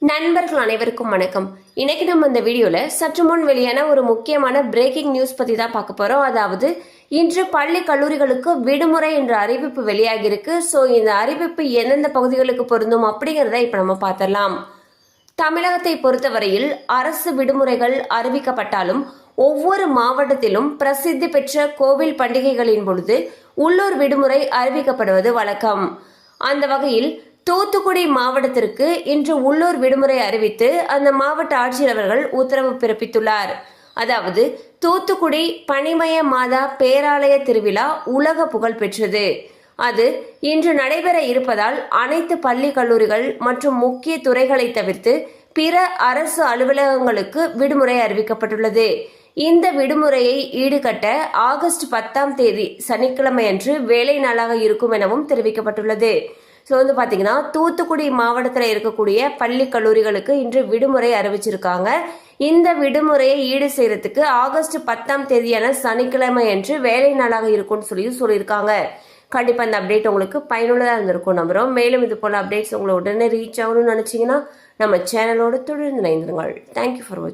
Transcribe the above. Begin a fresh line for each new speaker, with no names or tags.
நண்பர்கள் அனைவருக்கும் வணக்கம். இன்னைக்கு நம்ம இந்த வீடியோல சற்று முன் வெளியான ஒரு முக்கியமான பிரேக்கிங் நியூஸ் பத்தி தான் பார்க்க போறோம். அதாவது இன்று பள்ளி கல்லூரிகளுக்கு விடுமுறை என்ற அறிவிப்பு வெளியாகி இருக்கு. ஸோ இந்த அறிவிப்பு எந்தெந்த பகுதிகளுக்கு பொருந்தும் அப்படிங்கிறத இப்ப நம்ம பார்த்துடலாம். தமிழகத்தை பொறுத்தவரையில் அரசு விடுமுறைகள் அறிவிக்கப்பட்டாலும் ஒவ்வொரு மாவட்டத்திலும் பிரசித்தி பெற்ற கோவில் பண்டிகைகளின் பொழுது உள்ளூர் விடுமுறை அறிவிக்கப்படுவது வழக்கம். அந்த வகையில் தூத்துக்குடி மாவட்டத்திற்கு இன்று உள்ளூர் விடுமுறை அறிவித்து அந்த மாவட்ட ஆட்சியர் அவர்கள் உத்தரவு பிறப்பித்துள்ளார். அதாவது தூத்துக்குடி பனிமய மாதா பேராலய திருவிழா உலக புகழ் பெற்றது. அது இன்று நடைபெற இருப்பதால் அனைத்து பள்ளி கல்லூரிகள் மற்றும் முக்கிய துறைகளை தவிர்த்து பிற அரசு அலுவலகங்களுக்கு விடுமுறை அறிவிக்கப்பட்டுள்ளது. இந்த விடுமுறையை ஈடுகட்ட ஆகஸ்ட் 10 சனிக்கிழமை அன்று வேலை நாளாக இருக்கும் எனவும் தெரிவிக்கப்பட்டுள்ளது. ஸோ பார்த்தீங்கன்னா தூத்துக்குடி மாவட்டத்தில் இருக்கக்கூடிய பள்ளி கல்லூரிகளுக்கு இன்று விடுமுறை அறிவிச்சிருக்காங்க. இந்த விடுமுறையை ஈடு செய்யறதுக்கு ஆகஸ்ட் 10 சனிக்கிழமை அன்று வேலை நாளாக இருக்கும்னு சொல்லியிருக்காங்க. கண்டிப்பாக இந்த அப்டேட் உங்களுக்கு பயனுள்ளதாக இருந்திருக்கும் நம்புறோம். மேலும் இது போல அப்டேட்ஸ் உங்களை உடனே ரீச் ஆகணும்னு நினைச்சீங்கன்னா நம்ம சேனலோட தொடர்ந்து இணைந்திருங்கள். தேங்க்யூ ஃபார் வாட்சிங்.